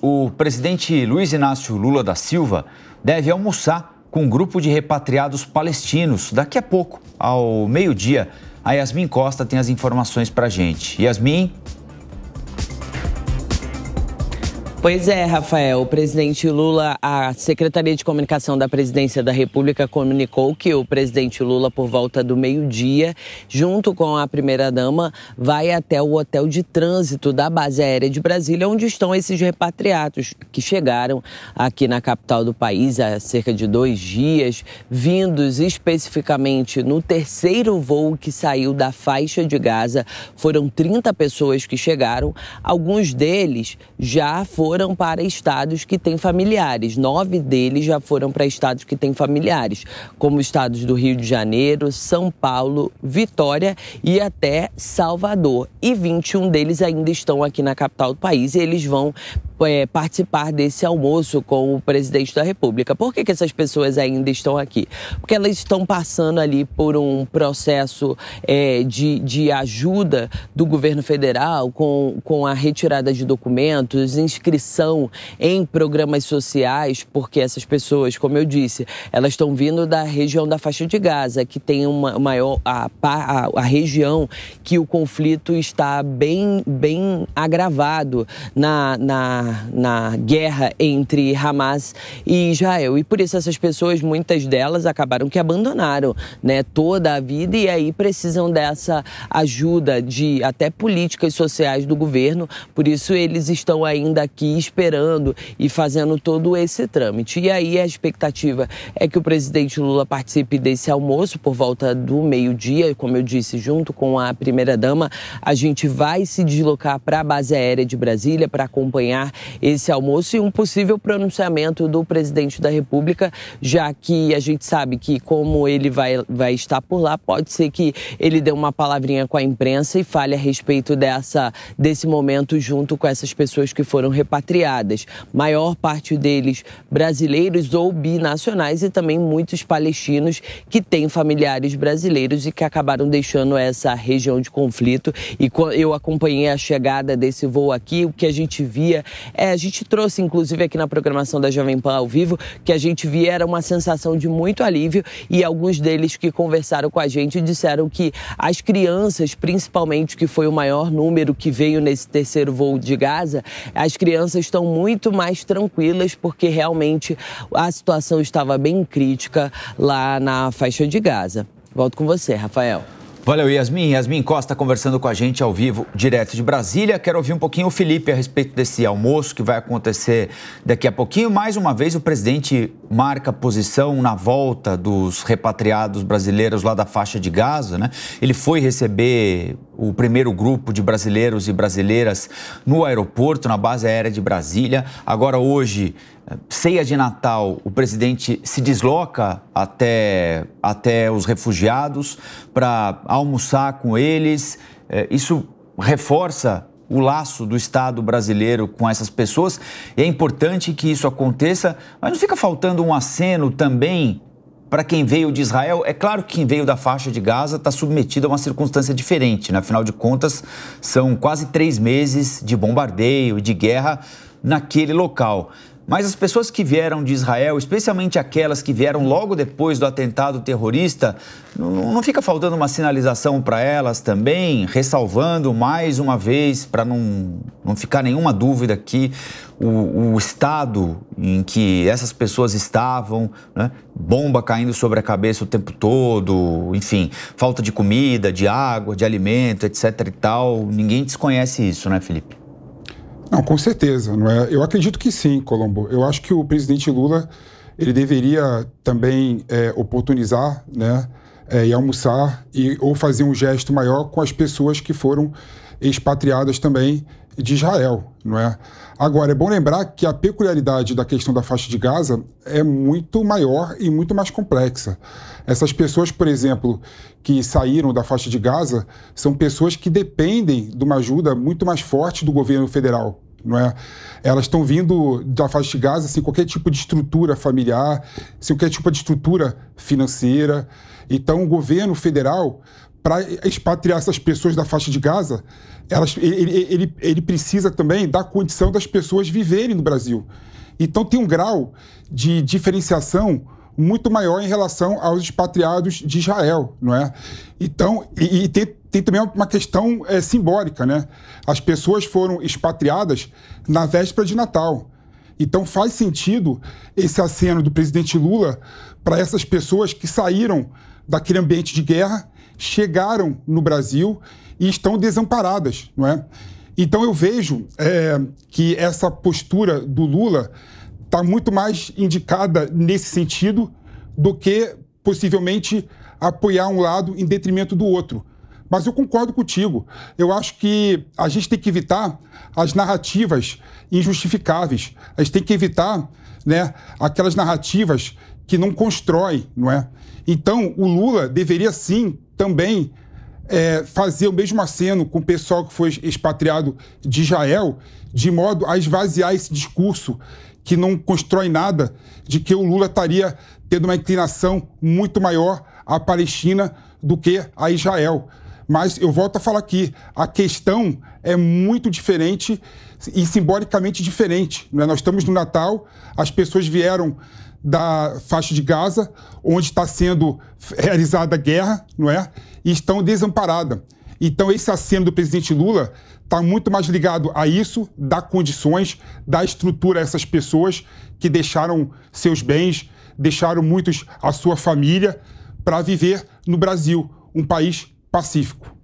o presidente Luiz Inácio Lula da Silva deve almoçar com um grupo de repatriados palestinos daqui a pouco, ao meio-dia. A Yasmin Costa tem as informações para a gente. Yasmin? Pois é, Rafael, o presidente Lula, a Secretaria de Comunicação da Presidência da República comunicou que o presidente Lula, por volta do meio-dia, junto com a primeira-dama, vai até o hotel de trânsito da base aérea de Brasília, onde estão esses repatriados que chegaram aqui na capital do país há cerca de 2 dias, vindos especificamente no terceiro voo que saiu da faixa de Gaza. Foram 30 pessoas que chegaram, alguns deles já foram para estados que têm familiares. 9 deles já foram para estados que têm familiares, como estados do Rio de Janeiro, São Paulo, Vitória e até Salvador. E 21 deles ainda estão aqui na capital do país e eles vão participar desse almoço com o presidente da República. Por que essas pessoas ainda estão aqui? Porque elas estão passando ali por um processo de ajuda do governo federal com a retirada de documentos, inscrição em programas sociais, porque essas pessoas, como eu disse, elas estão vindo da região da faixa de Gaza, que tem a região que o conflito está bem agravado na guerra entre Hamas e Israel. E por isso essas pessoas, muitas delas, acabaram que abandonaram, né, toda a vida e aí precisam dessa ajuda de até políticas sociais do governo. Por isso eles estão ainda aqui esperando e fazendo todo esse trâmite. E aí a expectativa é que o presidente Lula participe desse almoço por volta do meio-dia, como eu disse, junto com a primeira-dama. A gente vai se deslocar para a base aérea de Brasília para acompanhar esse almoço e um possível pronunciamento do presidente da República, já que a gente sabe que como ele vai estar por lá, pode ser que ele dê uma palavrinha com a imprensa e fale a respeito desse momento junto com essas pessoas que foram repatriadas. Maior parte deles brasileiros ou binacionais e também muitos palestinos que têm familiares brasileiros e que acabaram deixando essa região de conflito. E eu acompanhei a chegada desse voo aqui, o que a gente via a gente trouxe, inclusive, aqui na programação da Jovem Pan ao vivo, que a gente via era uma sensação de muito alívio e alguns deles que conversaram com a gente disseram que as crianças, principalmente, que foi o maior número que veio nesse terceiro voo de Gaza, as crianças estão muito mais tranquilas porque realmente a situação estava bem crítica lá na faixa de Gaza. Volto com você, Rafael. Valeu, Yasmin. Yasmin Costa conversando com a gente ao vivo, direto de Brasília. Quero ouvir um pouquinho o Felipe a respeito desse almoço que vai acontecer daqui a pouquinho. Mais uma vez, o presidente marca posição na volta dos repatriados brasileiros lá da faixa de Gaza, né? Ele foi receber o primeiro grupo de brasileiros e brasileiras no aeroporto, na base aérea de Brasília. Agora, hoje, ceia de Natal, o presidente se desloca até os refugiados para almoçar com eles. Isso reforça o laço do Estado brasileiro com essas pessoas. E é importante que isso aconteça, mas não fica faltando um aceno também para quem veio de Israel. É claro que quem veio da faixa de Gaza está submetido a uma circunstância diferente, né? Afinal de contas, são quase 3 meses de bombardeio e de guerra naquele local. Mas as pessoas que vieram de Israel, especialmente aquelas que vieram logo depois do atentado terrorista, não fica faltando uma sinalização para elas também, ressalvando mais uma vez, para não ficar nenhuma dúvida aqui, o estado em que essas pessoas estavam, né? Bomba caindo sobre a cabeça o tempo todo, enfim, falta de comida, de água, de alimento, etc e tal. Ninguém desconhece isso, né, Felipe? Não, com certeza, não é? Eu acredito que sim, Colombo. Eu acho que o presidente Lula, ele deveria também oportunizar, né, e almoçar ou fazer um gesto maior com as pessoas que foram expatriadas também de Israel, não é? Agora, é bom lembrar que a peculiaridade da questão da faixa de Gaza é muito maior e muito mais complexa. Essas pessoas, por exemplo, que saíram da faixa de Gaza, são pessoas que dependem de uma ajuda muito mais forte do governo federal, não é? Elas estão vindo da faixa de Gaza sem qualquer tipo de estrutura familiar, sem qualquer tipo de estrutura financeira. Então, o governo federal para expatriar essas pessoas da faixa de Gaza, ele precisa também dar condição das pessoas viverem no Brasil. Então tem um grau de diferenciação muito maior em relação aos expatriados de Israel, não é? Então, tem também uma questão simbólica, né? As pessoas foram expatriadas na véspera de Natal. Então faz sentido esse aceno do presidente Lula para essas pessoas que saíram daquele ambiente de guerra, chegaram no Brasil e estão desamparadas, não é? Então eu vejo que essa postura do Lula está muito mais indicada nesse sentido do que possivelmente apoiar um lado em detrimento do outro. Mas eu concordo contigo. Eu acho que a gente tem que evitar as narrativas injustificáveis. A gente tem que evitar, né, aquelas narrativas que não constroem, não é? Então, o Lula deveria sim também fazer o mesmo aceno com o pessoal que foi expatriado de Israel, de modo a esvaziar esse discurso que não constrói nada de que o Lula estaria tendo uma inclinação muito maior à Palestina do que a Israel. Mas eu volto a falar aqui, a questão é muito diferente e simbolicamente diferente, né? Nós estamos no Natal, as pessoas vieram da faixa de Gaza, onde está sendo realizada a guerra, não é? E estão desamparadas. Então esse aceno do presidente Lula está muito mais ligado a isso, dar condições, dar estrutura a essas pessoas que deixaram seus bens, deixaram muitos a sua família para viver no Brasil, um país pacífico.